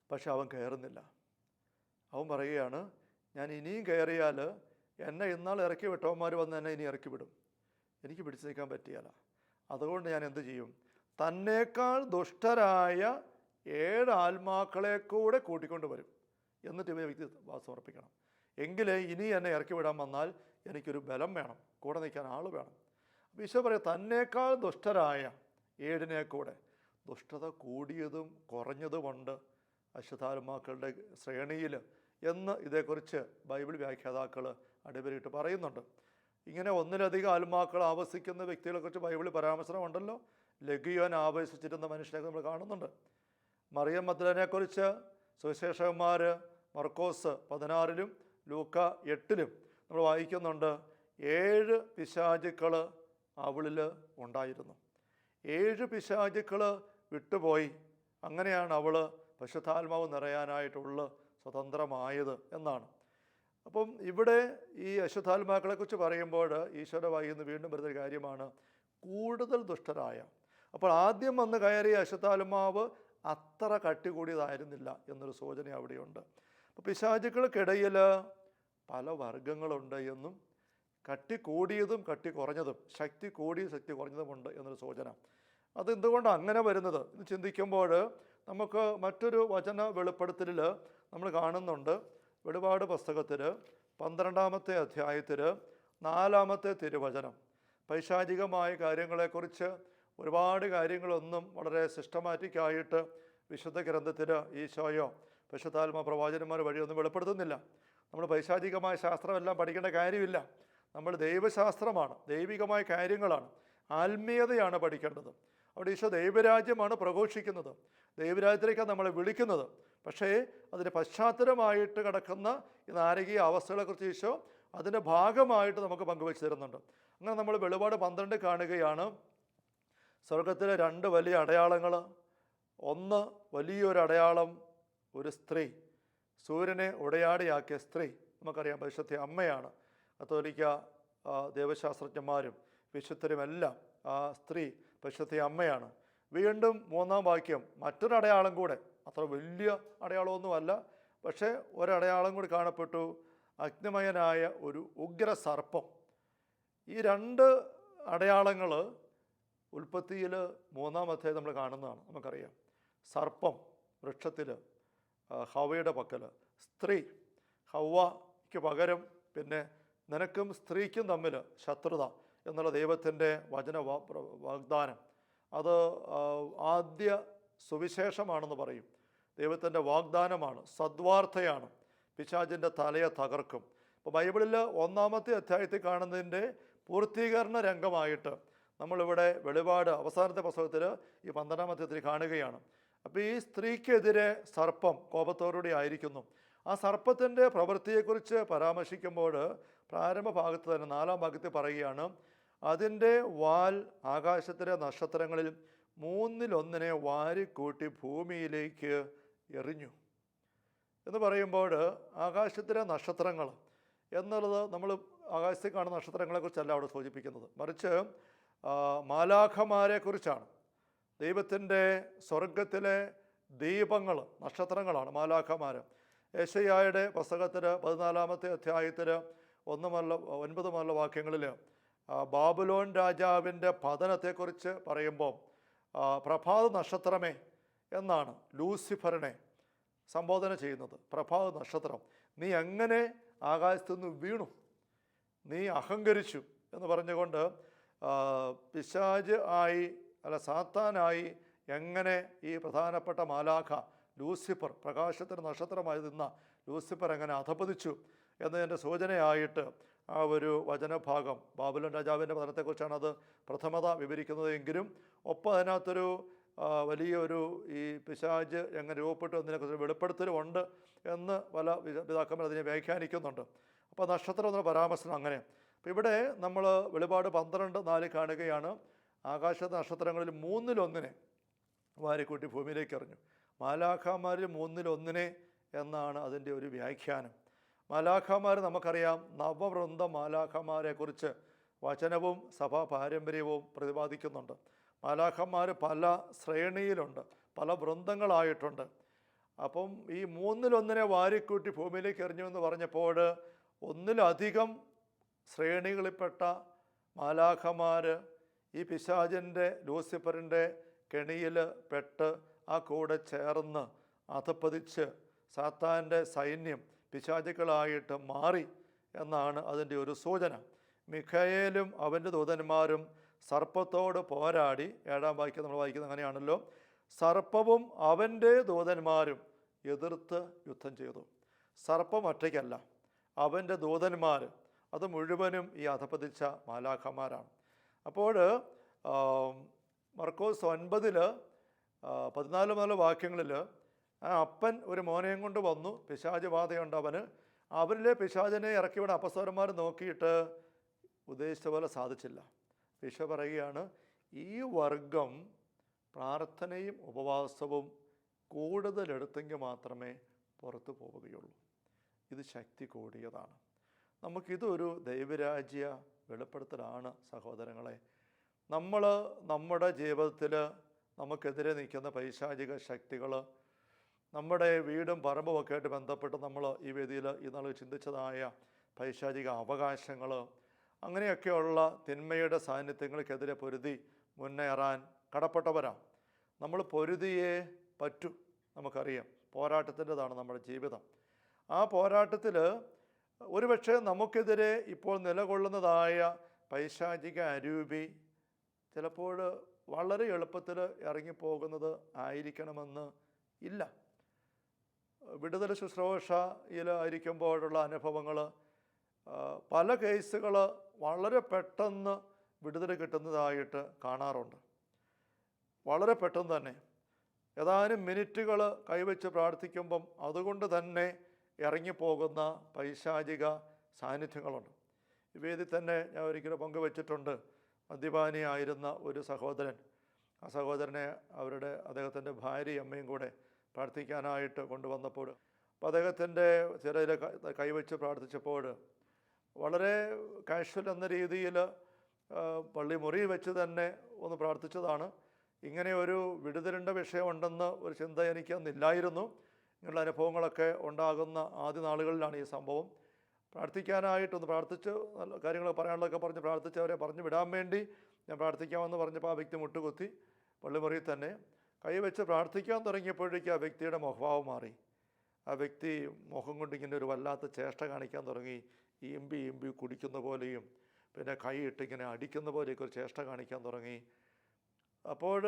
പക്ഷെ അവൻ കയറുന്നില്ല. അവൻ പറയുകയാണ്, ഞാൻ ഇനിയും കയറിയാൽ എന്നെ ഇന്നാൾ ഇറക്കി വിട്ടവന്മാർ വന്ന് എന്നെ ഇനി ഇറക്കി വിടും. എനിക്ക് പിടിച്ചു നിൽക്കാൻ പറ്റിയല്ല. അതുകൊണ്ട് ഞാൻ എന്ത് ചെയ്യും? തന്നേക്കാൾ ദുഷ്ടരായ 7 ആത്മാക്കളെ കൂടെ കൂട്ടിക്കൊണ്ട് വരും. എന്നിട്ട് ഇവയെ വ്യക്തി സമർപ്പിക്കണം. എങ്കിലേ ഇനി എന്നെ ഇറക്കി വിടാൻ വന്നാൽ എനിക്കൊരു ബലം വേണം, കൂടെ നിൽക്കാൻ ആൾ വേണം. ഈശോ പറയും തന്നേക്കാൾ ദുഷ്ടരായ 7 കൂടെ, ദുഷ്ടത കൂടിയതും കുറഞ്ഞതുമുണ്ട് അശുദ്ധാത്മാക്കളുടെ ശ്രേണിയിൽ എന്ന് ഇതേക്കുറിച്ച് ബൈബിൾ വ്യാഖ്യാതാക്കൾ അടിവരയിട്ട് പറയുന്നുണ്ട്. ഇങ്ങനെ ഒന്നിലധികം ആത്മാക്കൾ ആവസിക്കുന്ന വ്യക്തികളെക്കുറിച്ച് ബൈബിളിൽ പരാമർശമുണ്ടല്ലോ. ലഗിയോൻ ആവേശിച്ചിരുന്ന മനുഷ്യനെ നമ്മൾ കാണുന്നുണ്ട്. മറിയം മഗ്ദലനെക്കുറിച്ച് സുവിശേഷകന്മാർ മർക്കോസ് 16-ലും ലൂക്ക 8-ലും നമ്മൾ വായിക്കുന്നുണ്ട്. 7 പിശാചുക്കൾ അവളിൽ ഉണ്ടായിരുന്നു. 7 പിശാചുക്കൾ വിട്ടുപോയി. അങ്ങനെയാണ് അവൾ പരിശുദ്ധാത്മാവ് നിറയാനായിട്ടുള്ള സ്വതന്ത്രമായത് എന്നാണ്. അപ്പം ഇവിടെ ഈ അശുദ്ധാത്മാക്കളെക്കുറിച്ച് പറയുമ്പോൾ ഈശോയുടെ വായിൽ നിന്ന് വീണ്ടും വരുന്നൊരു കാര്യമാണ് കൂടുതൽ ദുഷ്ടരായ. അപ്പോൾ ആദ്യം വന്ന് കയറിയ അശുദ്ധാത്മാവ് അത്ര കട്ടി കൂടിയതായിരുന്നില്ല എന്നൊരു സൂചന അവിടെയുണ്ട്. അപ്പോൾ പിശാചുക്കൾക്കിടയിൽ പല വർഗങ്ങളുണ്ട് എന്നും കട്ടി കൂടിയതും കട്ടി കുറഞ്ഞതും, ശക്തി കൂടിയ ശക്തി കുറഞ്ഞതുമുണ്ട് എന്നൊരു സൂചന. അതെന്തുകൊണ്ടാണ് അങ്ങനെ വരുന്നത് എന്ന് ചിന്തിക്കുമ്പോൾ നമുക്ക് മറ്റൊരു വചന വെളിപ്പെടുത്തലിൽ നമ്മൾ കാണുന്നുണ്ട്. വെളിപാട് പുസ്തകത്തിൽ 12-ാമത്തെ അധ്യായത്തിൽ 4-ാമത്തെ തിരുവചനം പൈശാചികമായ കാര്യങ്ങളെക്കുറിച്ച് ഒരുപാട് കാര്യങ്ങളൊന്നും വളരെ സിസ്റ്റമാറ്റിക്കായിട്ട് വിശുദ്ധ ഗ്രന്ഥത്തിൽ ഈശോയോ പരിശുദ്ധാത്മാ പ്രവാചകന്മാർ വഴിയൊന്നും വെളിപ്പെടുത്തുന്നില്ല. നമ്മൾ പൈശാചികമായ ശാസ്ത്രമെല്ലാം പഠിക്കേണ്ട കാര്യമില്ല. നമ്മൾ ദൈവശാസ്ത്രമാണ്, ദൈവികമായ കാര്യങ്ങളാണ്, ആത്മീയതയാണ് പഠിക്കേണ്ടത്. അവിടെ ഈശോ ദൈവരാജ്യമാണ് പ്രഘോഷിക്കുന്നത്, ദൈവരാജ്യത്തിലേക്കാണ് നമ്മളെ വിളിക്കുന്നത്. പക്ഷേ അതിൻ്റെ പശ്ചാത്തലമായിട്ട് കിടക്കുന്ന ഈ നാരകീയ അവസ്ഥകളെക്കുറിച്ച് ഈശോ അതിൻ്റെ ഭാഗമായിട്ട് നമുക്ക് പങ്കുവെച്ച് തരുന്നുണ്ട്. അങ്ങനെ നമ്മൾ വെളിപാട് 12 കാണുകയാണ്. സ്വർഗത്തിലെ 2 വലിയ അടയാളങ്ങൾ. ഒന്ന്, വലിയൊരു അടയാളം, ഒരു സ്ത്രീ, സൂര്യനെ ഉടയാടിയാക്കിയ സ്ത്രീ. നമുക്കറിയാം പരിശുദ്ധ അമ്മയാണ്. കത്തോലിക്ക ദൈവശാസ്ത്രജ്ഞന്മാരും വിശുദ്ധരുമെല്ലാം ആ സ്ത്രീ പരിശുദ്ധ അമ്മയാണ്. വീണ്ടും 3-ാം വാക്യം മറ്റൊരു അടയാളം കൂടെ, അത്ര വലിയ അടയാളമൊന്നുമല്ല, പക്ഷേ ഒരടയാളം കൂടി കാണപ്പെട്ടു, അഗ്നിമയനായ ഒരു ഉഗ്ര സർപ്പം. ഈ 2 അടയാളങ്ങൾ ഉൽപ്പത്തിയിൽ 3-ാം അധ്യായം നമ്മൾ കാണുന്നതാണ്. നമുക്കറിയാം സർപ്പം വൃക്ഷത്തിൽ ഹവ്വയുടെ പക്കൽ, സ്ത്രീ ഹവ്വയ്ക്ക് പകരം പിന്നെ നിനക്കും സ്ത്രീക്കും തമ്മിൽ ശത്രുത എന്നുള്ള ദൈവത്തിൻ്റെ വചന വാഗ്ദാനം. അത് ആദ്യ സുവിശേഷമാണെന്ന് പറയും. ദൈവത്തിൻ്റെ വാഗ്ദാനമാണ്, സദ്വാർത്തയാണ്, പിശാചിൻ്റെ തലയെ തകർക്കും. ഇപ്പോൾ ബൈബിളിൽ 1-ാമത്തെ അധ്യായത്തിൽ കാണുന്നതിൻ്റെ പൂർത്തീകരണ രംഗമായിട്ട് നമ്മളിവിടെ വെളിപാട് അവസാനത്തെ പുസ്തകത്തിൽ ഈ 12-ാം അധ്യായത്തിൽ കാണുകയാണ്. അപ്പോൾ ഈ സ്ത്രീക്കെതിരെ സർപ്പം കോപത്തോടുകൂടി ആയിരിക്കുന്നു. ആ സർപ്പത്തിൻ്റെ പ്രവൃത്തിയെക്കുറിച്ച് പരാമർശിക്കുമ്പോൾ പ്രാരംഭ ഭാഗത്ത് തന്നെ 4-ാം ഭാഗത്തിൽ പറയുകയാണ്, അതിൻ്റെ വാൽ ആകാശത്തിലെ നക്ഷത്രങ്ങളിൽ 3-1 വാരിക്കൂട്ടി ഭൂമിയിലേക്ക് എറിഞ്ഞു എന്ന് പറയുമ്പോൾ ആകാശത്തിലെ നക്ഷത്രങ്ങൾ എന്നുള്ളത് നമ്മൾ ആകാശത്തിൽ കാണുന്ന നക്ഷത്രങ്ങളെക്കുറിച്ചല്ല അവിടെ സൂചിപ്പിക്കുന്നത്, മറിച്ച് മാലാഖമാരെക്കുറിച്ചാണ്. ദൈവത്തിൻ്റെ സ്വർഗത്തിലെ ദീപങ്ങൾ നക്ഷത്രങ്ങളാണ് മാലാഖമാർ. യെശയ്യായുടെ പുസ്തകത്തിൽ 14-ാമത്തെ അധ്യായത്തിൽ 1-9 വാക്യങ്ങളിൽ ബാബുലോൺ രാജാവിൻ്റെ പതനത്തെക്കുറിച്ച് പറയുമ്പോൾ പ്രഭാത നക്ഷത്രമേ എന്നാണ് ലൂസിഫറിനെ സംബോധന ചെയ്യുന്നത്. പ്രഭാത നക്ഷത്രം, നീ എങ്ങനെ ആകാശത്തുനിന്ന് വീണു, നീ അഹങ്കരിച്ചു എന്ന് പറഞ്ഞുകൊണ്ട് പിശാച് ആയി അല്ല സാത്താനായി എങ്ങനെ ഈ പ്രധാനപ്പെട്ട മാലാഖ ലൂസിഫർ, പ്രകാശത്തിന് നക്ഷത്രമായി നിന്ന ലൂസിഫർ എങ്ങനെ അധപതിച്ചു എന്നതിൻ്റെ സൂചനയായിട്ട് ആ ഒരു വചനഭാഗം ബാബുലോൺ രാജാവിൻ്റെ പതനത്തെക്കുറിച്ചാണ് അത് പ്രഥമത വിവരിക്കുന്നത്. എങ്കിലും ഒപ്പം അതിനകത്തൊരു വലിയൊരു ഈ പിശാച് എങ്ങനെ രൂപപ്പെട്ടു എന്നതിനെക്കുറിച്ച് വെളിപ്പെടുത്തലുമുണ്ട് എന്ന് പല പിതാക്കന്മാർ അതിനെ വ്യാഖ്യാനിക്കുന്നുണ്ട്. അപ്പോൾ നക്ഷത്രം എന്ന പരാമർശനം അങ്ങനെ. അപ്പോൾ ഇവിടെ നമ്മൾ വെളിപാട് 12:4 കാണുകയാണ്, ആകാശത്തെ നക്ഷത്രങ്ങളിൽ 3-1 വാരിക്കൂട്ടി ഭൂമിയിലേക്ക് എറിഞ്ഞു. മാലാഖമാരിൽ 3-1 എന്നാണ് അതിൻ്റെ ഒരു വ്യാഖ്യാനം. മാലാഖമാർ നമുക്കറിയാം, നവവൃന്ദ മാലാഖമാരെക്കുറിച്ച് വചനവും സഭാ പാരമ്പര്യവും പ്രതിപാദിക്കുന്നുണ്ട്. മാലാഖമാർ പല ശ്രേണിയിലുണ്ട്, പല വൃന്ദങ്ങളായിട്ടുണ്ട്. അപ്പം ഈ 3-1 വാരിക്കൂട്ടി ഭൂമിയിലേക്ക് എറിഞ്ഞു എന്ന് പറഞ്ഞപ്പോൾ 1-ലധികം ശ്രേണികളിൽപ്പെട്ട മാലാഖമാർ ഈ പിശാചിൻ്റെ ലൂസിഫറിൻ്റെ കെണിയിൽ പെട്ട് ആ കൂടെ ചേർന്ന് അധപ്പതിച്ച് സാത്താൻ്റെ സൈന്യം പിശാചുക്കളായിട്ട് മാറി എന്നാണ് അതിൻ്റെ ഒരു സൂചന. മിഖായേലും അവൻ്റെ ദൂതന്മാരും സർപ്പത്തോട് പോരാടി. 7-ാം വാക്യം നമ്മൾ വായിക്കുന്നത് അങ്ങനെയാണല്ലോ. സർപ്പവും അവൻ്റെ ദൂതന്മാരും എതിർത്ത് യുദ്ധം ചെയ്തു. സർപ്പം ഒറ്റയ്ക്കല്ല, അവൻ്റെ ദൂതന്മാർ അത് മുഴുവനും ഈ അധപതിച്ച മാലാഖമാരാണ്. അപ്പോൾ മർക്കോസ് 9:14 വാക്യങ്ങളിൽ ആ അപ്പൻ ഒരു മോനെയും കൊണ്ട് വന്നു, പിശാച് ബാധയുണ്ട് അവന്. അവരിലെ പിശാചിനെ ഇറക്കിവിടെ അപ്പസ്തലന്മാർ നോക്കിയിട്ട് ഉദ്ദേശിച്ച പോലെ സാധിച്ചില്ല. ഈശോ പറയുകയാണ്, ഈ വർഗം പ്രാർത്ഥനയും ഉപവാസവും കൂടുതലെടുത്തെങ്കിൽ മാത്രമേ പുറത്തു പോവുകയുള്ളൂ. ഇത് ശക്തി കൂടിയതാണ്. നമുക്കിതൊരു ദൈവരാജ്യ വെളിപ്പെടുത്തലാണ് സഹോദരങ്ങളെ. നമ്മൾ നമ്മുടെ ജീവിതത്തിൽ നമുക്കെതിരെ നിൽക്കുന്ന പൈശാചിക ശക്തികൾ, നമ്മുടെ വീടും പറമ്പുമൊക്കെ ആയിട്ട് ബന്ധപ്പെട്ട് നമ്മൾ ഈ വേദിയിൽ ഇന്നാൾ ചിന്തിച്ചതായ പൈശാചിക അവകാശങ്ങൾ, അങ്ങനെയൊക്കെയുള്ള തിന്മയുടെ സാന്നിധ്യങ്ങൾക്കെതിരെ പൊരുതി മുന്നേറാൻ കടപ്പെട്ടവരാണ്. നമ്മൾ പൊരുതിയേ പറ്റൂ. നമുക്കറിയാം, പോരാട്ടത്തിൻ്റെതാണ് നമ്മുടെ ജീവിതം. ആ പോരാട്ടത്തിൽ ഒരുപക്ഷെ നമുക്കെതിരെ ഇപ്പോൾ നിലകൊള്ളുന്നതായ പൈശാചിക അരൂപി ചിലപ്പോൾ വളരെ എളുപ്പത്തിൽ ഇറങ്ങിപ്പോകുന്നത് ആയിരിക്കണമെന്ന് ഇല്ല. വിടുതൽ ശുശ്രൂഷയിലായിരിക്കുമ്പോഴുള്ള അനുഭവങ്ങൾ, പല കേസുകൾ വളരെ പെട്ടെന്ന് വിടുതൽ കിട്ടുന്നതായിട്ട് കാണാറുണ്ട്. വളരെ പെട്ടെന്ന് തന്നെ ഏതാനും മിനിറ്റുകൾ കൈവച്ച് പ്രാർത്ഥിക്കുമ്പം അതുകൊണ്ട് തന്നെ ഇറങ്ങിപ്പോകുന്ന പൈശാചിക സാന്നിധ്യങ്ങളുണ്ട്. ഈ വേദി തന്നെ ഞാൻ ഒരിക്കലും പങ്കുവച്ചിട്ടുണ്ട്. മദ്യപാനിയായിരുന്ന ഒരു സഹോദരൻ, ആ സഹോദരനെ അദ്ദേഹത്തിൻ്റെ ഭാര്യയും അമ്മയും കൂടെ പ്രാർത്ഥിക്കാനായിട്ട് കൊണ്ടുവന്നപ്പോൾ, അപ്പോൾ അദ്ദേഹത്തിൻ്റെ ചിലയിൽ കൈവച്ച് പ്രാർത്ഥിച്ചപ്പോൾ വളരെ കാഷ്വൽ എന്ന രീതിയിൽ പള്ളി മുറി വെച്ച് തന്നെ ഒന്ന് പ്രാർത്ഥിച്ചതാണ്. ഇങ്ങനെ ഒരു വിടുതലിൻ്റെ വിഷയമുണ്ടെന്ന് ഒരു ചിന്ത എനിക്കന്നില്ലായിരുന്നു. ഇങ്ങനെയുള്ള അനുഭവങ്ങളൊക്കെ ഉണ്ടാകുന്ന ആദ്യ നാളുകളിലാണ് ഈ സംഭവം. പ്രാർത്ഥിക്കാനായിട്ടൊന്ന് പ്രാർത്ഥിച്ച് നല്ല കാര്യങ്ങൾ പറയാനുള്ളതൊക്കെ പറഞ്ഞ് പ്രാർത്ഥിച്ച് അവരെ പറഞ്ഞു വിടാൻ വേണ്ടി ഞാൻ പ്രാർത്ഥിക്കാമെന്ന് പറഞ്ഞപ്പോൾ ആ വ്യക്തി മുട്ടുകുത്തി പള്ളിമുറിയിൽ തന്നെ കൈവച്ച് പ്രാർത്ഥിക്കാൻ തുടങ്ങിയപ്പോഴേക്കും ആ വ്യക്തിയുടെ മുഖഭാവം മാറി. ആ വ്യക്തി മുഖം കൊണ്ട് ഇങ്ങനെ ഒരു വല്ലാത്ത ചേഷ്ട കാണിക്കാൻ തുടങ്ങി. ഈമ്പി കുടിക്കുന്ന പോലെയും പിന്നെ കൈയിട്ടിങ്ങനെ അടിക്കുന്ന പോലെയൊക്കെ ഒരു ചേഷ്ട കാണിക്കാൻ തുടങ്ങി. അപ്പോൾ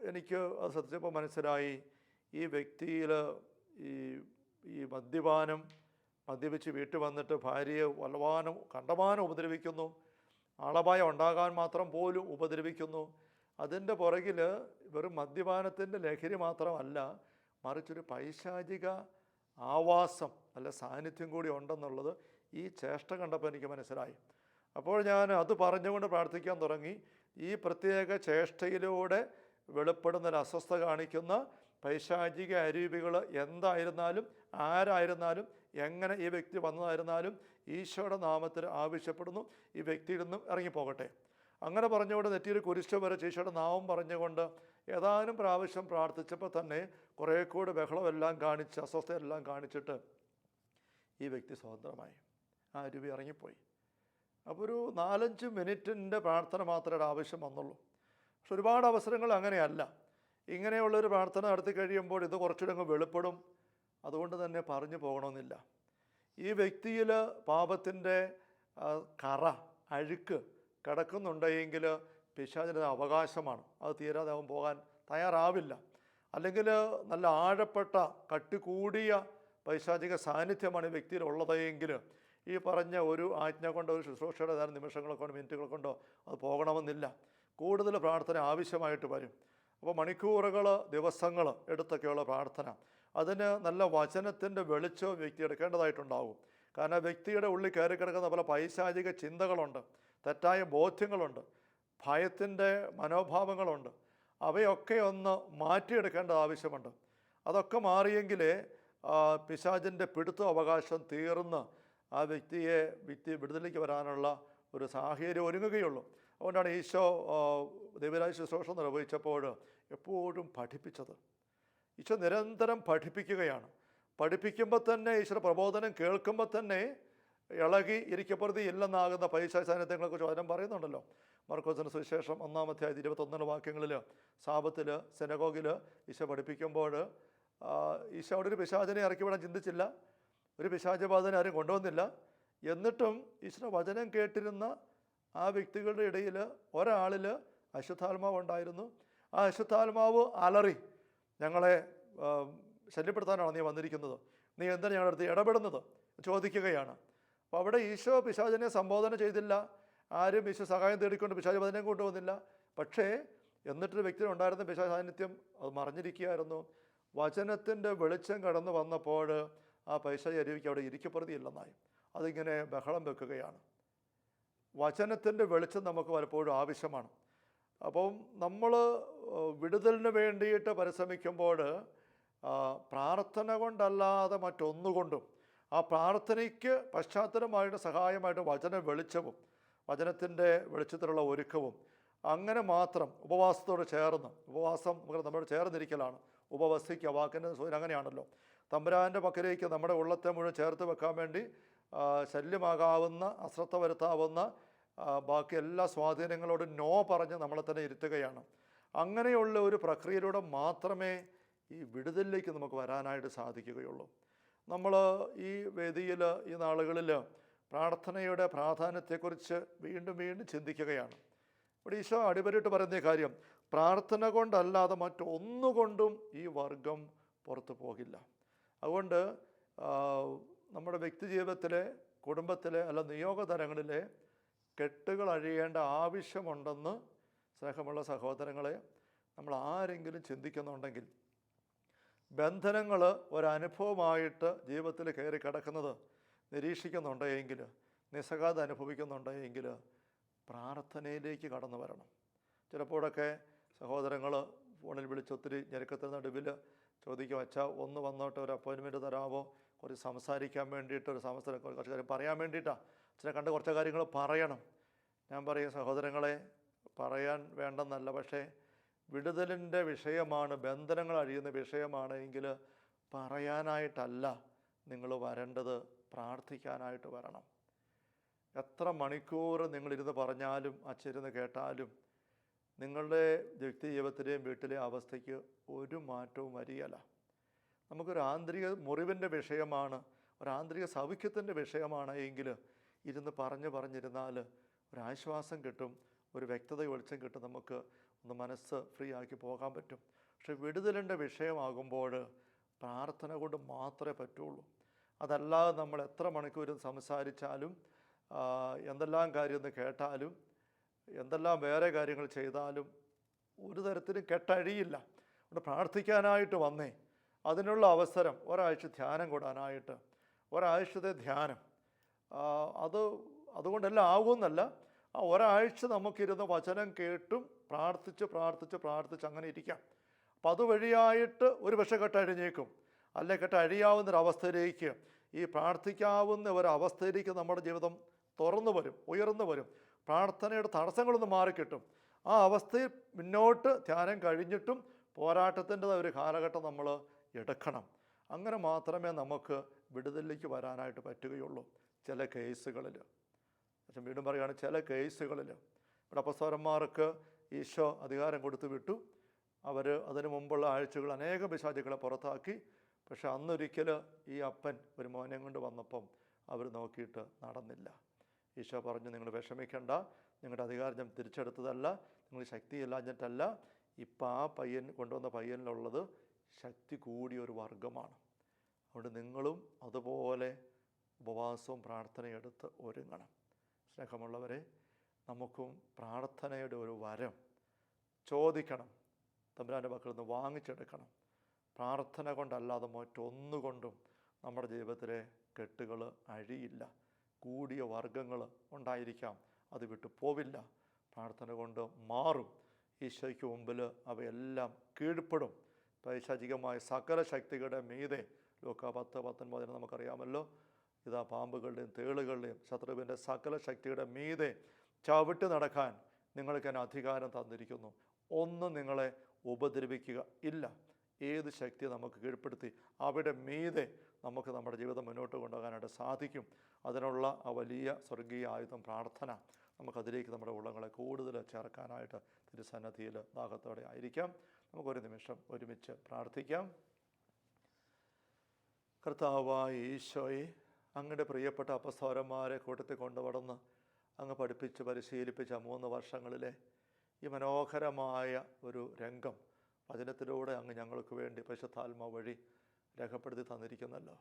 എനിക്ക് അത് ശ്രദ്ധിച്ചപ്പോൾ മനസ്സിലായി, ഈ വ്യക്തിയിൽ ഈ മദ്യപിച്ച് വീട്ടിൽ വന്നിട്ട് ഭാര്യയെ കണ്ടമാനം ഉപദ്രവിക്കുന്നു, ആളപായം ഉണ്ടാകാൻ മാത്രം പോലും ഉപദ്രവിക്കുന്നു. അതിൻ്റെ പുറകിൽ വെറും മദ്യപാനത്തിൻ്റെ ലഹരി മാത്രമല്ല, മറിച്ചൊരു പൈശാചിക ആവാസം അല്ല സാന്നിധ്യം കൂടി ഉണ്ടെന്നുള്ളത് ഈ ചേഷ്ട കണ്ടപ്പോൾ എനിക്ക് മനസ്സിലായി. അപ്പോൾ ഞാൻ അത് പറഞ്ഞുകൊണ്ട് പ്രാർത്ഥിക്കാൻ തുടങ്ങി. ഈ പ്രത്യേക ചേഷ്ടയിലൂടെ വെളിപ്പെടുന്നൊരു അസ്വസ്ഥത കാണിക്കുന്ന പൈശാചിക അരൂപികൾ എന്തായിരുന്നാലും ആരായിരുന്നാലും എങ്ങനെ ഈ വ്യക്തി വന്നതായിരുന്നാലും ഈശോയുടെ നാമത്തിൽ ആവശ്യപ്പെടുന്നു, ഈ വ്യക്തിയിൽ നിന്നും ഇറങ്ങിപ്പോകട്ടെ. അങ്ങനെ പറഞ്ഞുകൊണ്ട് നെറ്റിയിൽ കുരിശ് വരച്ച് ഈശോയുടെ നാമം പറഞ്ഞുകൊണ്ട് ഏതാനും പ്രാവശ്യം പ്രാർത്ഥിച്ചപ്പോൾ തന്നെ കുറേ കൂടെ ബഹളമെല്ലാം കാണിച്ച് അസ്വസ്ഥയെല്ലാം കാണിച്ചിട്ട് ഈ വ്യക്തി സ്വതന്ത്രമായി. ആ അരുവി ഇറങ്ങിപ്പോയി. അപ്പോൾ ഒരു 4-5 മിനിറ്റിൻ്റെ പ്രാർത്ഥന മാത്രമേ ആവശ്യം വന്നുള്ളൂ. പക്ഷെ ഒരുപാട് അവസരങ്ങൾ അങ്ങനെയല്ല. ഇങ്ങനെയുള്ളൊരു പ്രാർത്ഥന നടത്തി കഴിയുമ്പോൾ ഇത് കുറച്ചുകൂടെ അങ്ങ് വെളിപ്പെടും. അതുകൊണ്ട് തന്നെ പറഞ്ഞു പോകണമെന്നില്ല. ഈ വ്യക്തിയിൽ പാപത്തിൻ്റെ അഴുക്ക് കിടക്കുന്നുണ്ടെങ്കിൽ പിശാചിൻ്റെ അവകാശമാണ്. അത് തീരാതെ അവൻ പോകാൻ തയ്യാറാവില്ല. അല്ലെങ്കിൽ നല്ല ആഴപ്പെട്ട കട്ടികൂടിയ പൈശാചിക സാന്നിധ്യമാണ് ഈ വ്യക്തിയിൽ ഉള്ളതെങ്കിൽ ഈ പറഞ്ഞ ഒരു ആജ്ഞ കൊണ്ടോ ഒരു ശുശ്രൂഷയുടെ ഏതാനും നിമിഷങ്ങൾ കൊണ്ടോ മിനിറ്റുകൾ കൊണ്ടോ അത് പോകണമെന്നില്ല. കൂടുതൽ പ്രാർത്ഥന ആവശ്യമായിട്ട് വരും. അപ്പോൾ മണിക്കൂറുകൾ ദിവസങ്ങൾ എടുത്തൊക്കെയുള്ള പ്രാർത്ഥന, അതിന് നല്ല വചനത്തിൻ്റെ വെളിച്ചവും വ്യക്തി എടുക്കേണ്ടതായിട്ടുണ്ടാവും. കാരണം വ്യക്തിയുടെ ഉള്ളിൽ കയറി കിടക്കുന്ന പല പൈശാചിക ചിന്തകളുണ്ട്, തെറ്റായ ബോധ്യങ്ങളുണ്ട്, ഭയത്തിൻ്റെ മനോഭാവങ്ങളുണ്ട്. അവയൊക്കെ ഒന്ന് മാറ്റിയെടുക്കേണ്ട ആവശ്യമുണ്ട്. അതൊക്കെ മാറിയെങ്കിലേ പിശാചിൻ്റെ പിടുത്ത അവകാശം തീർന്ന് ആ വ്യക്തി വിടുതലേക്ക് വരാനുള്ള ഒരു സാഹചര്യം ഒരുങ്ങുകയുള്ളൂ. അതുകൊണ്ടാണ് ഈശോ ദൈവരാജ്യ ശുശ്രൂഷ നിർവഹിച്ചപ്പോൾ എപ്പോഴും പഠിപ്പിച്ചത്. ഈശോ നിരന്തരം പഠിപ്പിക്കുകയാണ്. പഠിപ്പിക്കുമ്പോൾ തന്നെ ഈശ്വര പ്രബോധനം കേൾക്കുമ്പോൾ തന്നെ ഇളകി ഇരിക്കപ്പുറത്ത് ഇല്ലെന്നാകുന്ന പൈശാചിക സാന്നിധ്യങ്ങളെക്കുറിച്ച് വചനം പറയുന്നുണ്ടല്ലോ. മർക്കോസിന് സുവിശേഷം 1-ാം 21 സാബത്തിൽ സിനഗോഗിൽ ഈശോ പഠിപ്പിക്കുമ്പോൾ ഈശോ അവിടെ ഒരു പിശാചിനെ ഇറക്കി വിടാൻ ചിന്തിച്ചില്ല, ഒരു പിശാചബാധനെ ആരും കൊണ്ടുവന്നില്ല. എന്നിട്ടും ഈശോ വചനം കേട്ടിരുന്ന ആ വ്യക്തികളുടെ ഇടയിൽ ഒരാളിൽ അശുദ്ധാത്മാവ് ഉണ്ടായിരുന്നു. ആ അശുദ്ധാത്മാവ് അലറി, ഞങ്ങളെ ശല്യപ്പെടുത്താനാണ് നീ വന്നിരിക്കുന്നത്, നീ എന്താണ് ഞങ്ങളുടെ അടുത്ത് ഇടപെടുന്നത് ചോദിക്കുകയാണ്. അപ്പോൾ അവിടെ ഈശോ പിശാചിനെ സംബോധന ചെയ്തില്ല, ആരും ഈശോ സഹായം തേടിക്കൊണ്ട് പിശാച് വചനം കൊണ്ടുവന്നില്ല. പക്ഷേ എന്നിട്ടൊരു വ്യക്തിയിൽ ഉണ്ടായിരുന്ന പിശാച് സാന്നിധ്യം അത് മറിഞ്ഞിരിക്കുകയായിരുന്നു. വചനത്തിൻ്റെ വെളിച്ചം കടന്നു വന്നപ്പോൾ ആ പൈശാചി അരുവിക്ക് അവിടെ ഇരിക്കപ്പെടുത്തിയില്ലെന്നായി. അതിങ്ങനെ ബഹളം വെക്കുകയാണ്. വചനത്തിൻ്റെ വെളിച്ചം നമുക്ക് പലപ്പോഴും ആവശ്യമാണ്. അപ്പം നമ്മൾ വിടുതലിന് വേണ്ടിയിട്ട് പരിശ്രമിക്കുമ്പോൾ പ്രാർത്ഥന കൊണ്ടല്ലാതെ മറ്റൊന്നുകൊണ്ടും, ആ പ്രാർത്ഥനയ്ക്ക് പശ്ചാത്തലമായിട്ട് സഹായമായിട്ട് വചന വെളിച്ചവും വചനത്തിൻ്റെ വെളിച്ചത്തിലുള്ള ഒരുക്കവും, അങ്ങനെ മാത്രം ഉപവാസത്തോട് ചേർന്ന്, ഉപവാസം നമുക്ക് നമ്മളോട് ചേർന്നിരിക്കലാണ്. ഉപവസിക്കുക വാക്കിൻ്റെ സൂചന അങ്ങനെയാണല്ലോ. തമ്പുരാൻ്റെ പക്കലേക്ക് നമ്മുടെ ഉള്ളത്തെ മുഴുവൻ ചേർത്ത് വെക്കാൻ വേണ്ടി ശല്യമാകാവുന്ന, അശ്രദ്ധ വരുത്താവുന്ന ബാക്കി എല്ലാ സ്വാധീനങ്ങളോടും നോ പറഞ്ഞ് നമ്മളെ തന്നെ ഇരുത്തുകയാണ്. അങ്ങനെയുള്ള ഒരു പ്രക്രിയയിലൂടെ മാത്രമേ ഈ വിടുതലിലേക്ക് നമുക്ക് വരാനായിട്ട് സാധിക്കുകയുള്ളൂ. നമ്മൾ ഈ വേദിയിൽ ഈ നാളുകളിൽ പ്രാർത്ഥനയുടെ പ്രാധാന്യത്തെക്കുറിച്ച് വീണ്ടും വീണ്ടും ചിന്തിക്കുകയാണ്. ഇവിടെ ഈശോ അടിവരിട്ട് പറയുന്ന കാര്യം, പ്രാർത്ഥന കൊണ്ടല്ലാതെ മറ്റൊന്നുകൊണ്ടും ഈ വർഗം പുറത്തു പോകില്ല. അതുകൊണ്ട് നമ്മുടെ വ്യക്തി ജീവിതത്തിലെ, കുടുംബത്തിലെ അല്ല നിയോഗതലങ്ങളിലെ കെട്ടുകൾ അഴിയേണ്ട ആവശ്യമുണ്ടെന്ന് സ്നേഹമുള്ള സഹോദരങ്ങളെ നമ്മൾ ആരെങ്കിലും ചിന്തിക്കുന്നുണ്ടെങ്കിൽ, ബന്ധനങ്ങൾ ഒരനുഭവമായിട്ട് ജീവിതത്തിൽ കയറി കിടക്കുന്നത് നിരീക്ഷിക്കുന്നുണ്ടെങ്കിൽ, നിസ്സഹായത അനുഭവിക്കുന്നുണ്ടെങ്കിൽ പ്രാർത്ഥനയിലേക്ക് കടന്നു വരണം. ചിലപ്പോഴൊക്കെ സഹോദരങ്ങൾ ഫോണിൽ വിളിച്ച് ഒത്തിരി ഞെരുക്കത്തിന് നടുവിൽ ചോദിക്കും, അച്ഛാ ഒന്ന് വന്നോട്ട് ഒരു അപ്പോയിൻമെൻറ്റ് തരാമോ, കുറച്ച് സംസാരിക്കാൻ വേണ്ടിയിട്ട്, ഒരു കുറച്ച് കാര്യം പറയാൻ വേണ്ടിയിട്ടാണ്, അച്ഛനെ കണ്ട് കുറച്ച് കാര്യങ്ങൾ പറയണം. ഞാൻ പറയും, സഹോദരങ്ങളെ പറയാൻ വേണ്ടെന്നല്ല, പക്ഷേ വിടുതലിൻ്റെ വിഷയമാണ്, ബന്ധനങ്ങൾ അഴിയുന്ന വിഷയമാണ് എങ്കിൽ പറയാനായിട്ടല്ല നിങ്ങൾ വരേണ്ടത്, പ്രാർത്ഥിക്കാനായിട്ട് വരണം. എത്ര മണിക്കൂർ നിങ്ങളിരുന്ന് പറഞ്ഞാലും അച്ചിരുന്ന് കേട്ടാലും നിങ്ങളുടെ വ്യക്തി ജീവിതത്തിലെയും വീട്ടിലെ അവസ്ഥയ്ക്ക് ഒരു മാറ്റവും വരികയില്ല. നമുക്കൊരു ആന്തരിക മുറിവിൻ്റെ വിഷയമാണ്, ഒരു ആന്തരിക സൗഖ്യത്തിൻ്റെ വിഷയമാണ് എങ്കിൽ ഇരുന്ന് പറഞ്ഞിരുന്നാൽ ഒരാശ്വാസം കിട്ടും, ഒരു വ്യക്തത വെളിച്ചം കിട്ടും, നമുക്ക് ഒന്ന് മനസ്സ് ഫ്രീ ആക്കി പോകാൻ പറ്റും. പക്ഷെ വിടുതലിൻ്റെ വിഷയമാകുമ്പോൾ പ്രാർത്ഥന കൊണ്ട് മാത്രമേ പറ്റുള്ളൂ. അതല്ലാതെ നമ്മൾ എത്ര മണിക്കൂർ സംസാരിച്ചാലും, എന്തെല്ലാം കാര്യം കേട്ടാലും, എന്തെല്ലാം വേറെ കാര്യങ്ങൾ ചെയ്താലും ഒരു തരത്തിലും കെട്ടഴിയില്ല. അതുകൊണ്ട് പ്രാർത്ഥിക്കാനായിട്ട് വന്നേ, അതിനുള്ള അവസരം ഒരാഴ്ച ധ്യാനം കൂടാനായിട്ട്, ഒരാഴ്ചത്തെ ധ്യാനം അതുകൊണ്ടെല്ലാം ആകുമെന്നല്ല, ആ ഒരാഴ്ച നമുക്കിരുന്ന് വചനം കേട്ടും പ്രാർത്ഥിച്ച് അങ്ങനെ ഇരിക്കാം. അപ്പം അതുവഴിയായിട്ട് ഒരു പക്ഷേ കെട്ടഴിഞ്ഞേക്കും, അല്ലെ കെട്ടഴിയാവുന്നൊരവസ്ഥയിലേക്ക്, ഈ പ്രാർത്ഥിക്കാവുന്ന ഒരവസ്ഥയിലേക്ക് നമ്മുടെ ജീവിതം തുറന്നു വരും, ഉയർന്നു വരും. പ്രാർത്ഥനയുടെ തടസ്സങ്ങളൊന്ന് മാറിക്കിട്ടും. ആ അവസ്ഥയിൽ മുന്നോട്ട് ധ്യാനം കഴിഞ്ഞിട്ടും പോരാട്ടത്തിൻ്റെ ഒരു കാലഘട്ടം നമ്മൾ എടുക്കണം. അങ്ങനെ മാത്രമേ നമുക്ക് വിടുതലിലേക്ക് വരാനായിട്ട് പറ്റുകയുള്ളൂ. ചില കേസുകളിൽ, പക്ഷെ വീണ്ടും പറയുകയാണ്, ചില കേസുകളിൽ ഇവിടെ അപ്പസ്തലന്മാർക്ക് ഈശോ അധികാരം കൊടുത്തു വിട്ടു. അവർ അതിനു മുമ്പുള്ള ആഴ്ചകൾ അനേകം പിശാചുക്കളെ പുറത്താക്കി. പക്ഷെ അന്നൊരിക്കൽ ഈ അപ്പൻ ഒരു മോനെ കൊണ്ട് വന്നപ്പം അവർ നോക്കിയിട്ട് നടന്നില്ല. ഈശോ പറഞ്ഞു, നിങ്ങൾ വിഷമിക്കേണ്ട, നിങ്ങളുടെ അധികാരം ഞാൻ തിരിച്ചെടുത്തതല്ല, നിങ്ങൾ ശക്തിയില്ലാഞ്ഞിട്ടല്ല, ഇപ്പം ആ പയ്യൻ കൊണ്ടുവന്ന പയ്യനിലുള്ളത് ശക്തി കൂടിയൊരു വർഗമാണ്. അതുകൊണ്ട് നിങ്ങളും അതുപോലെ ഉപവാസവും പ്രാർത്ഥനയും എടുത്ത് ഒരുങ്ങണം. സ്നേഹമുള്ളവരെ, നമുക്കും പ്രാർത്ഥനയുടെ ഒരു വരം ചോദിക്കണം, തമ്പുരാൻ്റെ മക്കളിൽ നിന്ന് വാങ്ങിച്ചെടുക്കണം. പ്രാർത്ഥന കൊണ്ടല്ലാതെ മറ്റൊന്നുകൊണ്ടും നമ്മുടെ ജീവിതത്തിലെ കെട്ടുകൾ അഴിയില്ല. കൂടിയ വർഗങ്ങൾ ഉണ്ടായിരിക്കാം, അത് വിട്ടു പോവില്ല. പ്രാർത്ഥന കൊണ്ട് മാറും. ഈശോയ്ക്ക് മുമ്പിൽ അവയെല്ലാം കീഴ്പ്പെടും. പൈശാചികമായ സകല ശക്തികളുടെ മീതെ, ലൂക്കാ 10:19 നമുക്കറിയാമല്ലോ, ഇതാ പാമ്പുകളുടെയും തേളുകളുടെയും ശത്രുവിൻ്റെ സകല ശക്തിയുടെ മീതെ ചവിട്ടി നടക്കാൻ നിങ്ങൾക്ക് ഞാൻ അധികാരം തന്നിരിക്കുന്നു. ഒന്നും നിങ്ങളെ ഉപദ്രവിക്കുക ഇല്ല. ഏത് ശക്തി നമുക്ക് കീഴ്പ്പെടുത്തി അവിടെ മീതെ നമുക്ക് നമ്മുടെ ജീവിതം മുന്നോട്ട് കൊണ്ടുപോകാനായിട്ട് സാധിക്കും. അതിനുള്ള ആ വലിയ സ്വർഗീയ ആയുധം പ്രാർത്ഥന. നമുക്കതിലേക്ക് നമ്മുടെ ഉള്ളങ്ങളെ കൂടുതൽ ചേർക്കാനായിട്ട് തിരുസന്നിധിയിൽ ദാഹത്തോടെ ആയിരിക്കാം. നമുക്കൊരു നിമിഷം ഒരുമിച്ച് പ്രാർത്ഥിക്കാം. കർത്താവായ ഈശോയെ, അങ്ങയുടെ പ്രിയപ്പെട്ട അപ്പസ്തലന്മാരെ കൂട്ടത്തിൽ കൊണ്ടുവന്ന് അങ്ങ് പഠിപ്പിച്ച് പരിശീലിപ്പിച്ച 3 വർഷങ്ങളിലെ ഈ മനോഹരമായ ഒരു രംഗം വചനത്തിലൂടെ അങ്ങ് ഞങ്ങൾക്ക് വേണ്ടി പരിശുദ്ധാത്മാവ് വഴി രേഖപ്പെടുത്തി തന്നിരിക്കുന്നല്ലോ.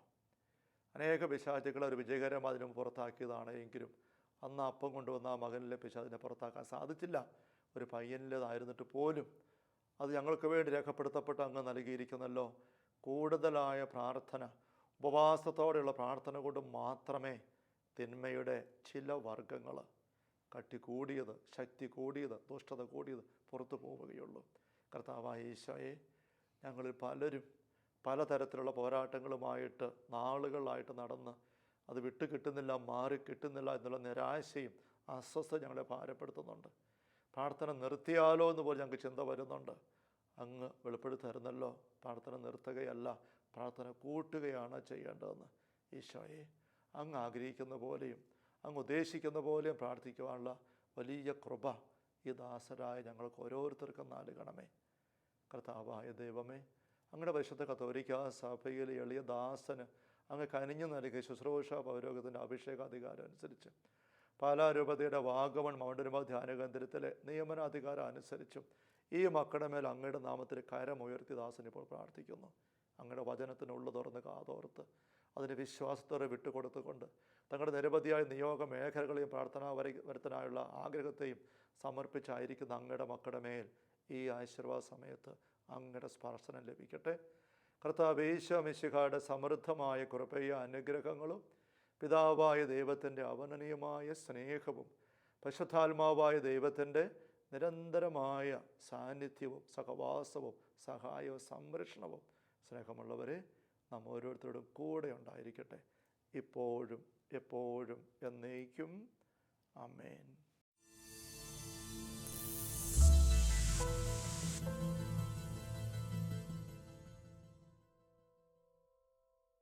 അനേക പിശാചുകളെ ഒരു വിജയകരം അതിന് പുറത്താക്കിയതാണ്. എങ്കിലും അന്ന് അപ്പം കൊണ്ടുവന്ന ആ മകനിലെ പിശാചിനെ പുറത്താക്കാൻ സാധിച്ചില്ല. ഒരു പയ്യനിലേതായിരുന്നിട്ട് പോലും അത് ഞങ്ങൾക്ക് വേണ്ടി രേഖപ്പെടുത്തപ്പെട്ട് അങ്ങ് നൽകിയിരിക്കുന്നല്ലോ. കൂടുതലായ പ്രാർത്ഥന, ഉപവാസത്തോടെയുള്ള പ്രാർത്ഥന കൊണ്ട് മാത്രമേ തിന്മയുടെ ചില വർഗങ്ങൾ, കട്ടി കൂടിയത്, ശക്തി കൂടിയത്, ദുഷ്ടത കൂടിയത് പുറത്തു പോവുകയുള്ളൂ. കർത്താവായ ഈശോയെ, ഞങ്ങളിൽ പലരും പലതരത്തിലുള്ള പോരാട്ടങ്ങളുമായിട്ട് നാളുകളായിട്ട് നടന്ന് അത് വിട്ടു കിട്ടുന്നില്ല, മാറി കിട്ടുന്നില്ല എന്നുള്ള നിരാശയും അസ്വസ്ഥ ഞങ്ങളെ ഭാരപ്പെടുത്തുന്നുണ്ട്. പ്രാർത്ഥന നിർത്തിയാലോ എന്ന് പോലും ഞങ്ങൾക്ക് ചിന്ത വരുന്നുണ്ട്. അങ്ങ് വെളിപ്പെടുത്തി തരുന്നല്ലോ, പ്രാർത്ഥന നിർത്തുകയല്ല, പ്രാർത്ഥന കൂട്ടുകയാണ് ചെയ്യേണ്ടതെന്ന്. ഈശോയെ, അങ്ങ് ആഗ്രഹിക്കുന്ന പോലെയും അങ്ങ് ഉദ്ദേശിക്കുന്ന പോലെയും പ്രാർത്ഥിക്കുവാനുള്ള വലിയ കൃപ ഈ ദാസരായ ഞങ്ങൾക്ക് ഓരോരുത്തർക്കും നൽകണമേ. കർത്താവായ ദൈവമേ, അങ്ങയുടെ പരിശുദ്ധ കത്തോലിക്കാ സഭയിലെ എളിയ ദാസന് അങ്ങ് കനിഞ്ഞു നൽകിയ ശുശ്രൂഷ പൗരോഹിത്യത്തിൻ്റെ അഭിഷേകാധികാരം അനുസരിച്ച് പാലാരൂപതയുടെ വാഗമൺ മൗണ്ടനുമ ധ്യാന കേന്ദ്രത്തിലെ നിയമനാധികാരം അനുസരിച്ചും ഈ മക്കളുടെ മേൽ അങ്ങയുടെ നാമത്തിൽ കരമുയർത്തി ദാസൻ ഇപ്പോൾ പ്രാർത്ഥിക്കുന്നു. അങ്ങയുടെ വചനത്തിനുള്ളത് തുറന്ന് കാതോർത്ത് അതിന് വിശ്വാസത്തോടെ വിട്ടുകൊടുത്തുകൊണ്ട് തങ്ങളുടെ നിരവധിയായ നിയോഗ മേഖലകളെയും പ്രാർത്ഥനാ വരുത്തനായുള്ള ആഗ്രഹത്തെയും സമർപ്പിച്ചായിരിക്കുന്ന അങ്ങയുടെ മക്കളുടെ മേൽ ഈ ആശീർവാദ സമയത്ത് അങ്ങയുടെ സ്പർശനം ലഭിക്കട്ടെ. കർത്താവ് യേശു മിശിഹായുടെ സമൃദ്ധമായ കൃപയ അനുഗ്രഹങ്ങളും പിതാവായ ദൈവത്തിൻ്റെ അവനനീയമായ സ്നേഹവും പരിശുദ്ധാത്മാവായ ദൈവത്തിൻ്റെ നിരന്തരമായ സാന്നിധ്യവും സഹവാസവും സഹായവും സംരക്ഷണവും സ്നേഹമുള്ളവരെ നാം ഓരോരുത്തരോടും കൂടെ ഉണ്ടായിരിക്കട്ടെ, ഇപ്പോഴും എപ്പോഴും എന്നേക്കും. ആമേൻ.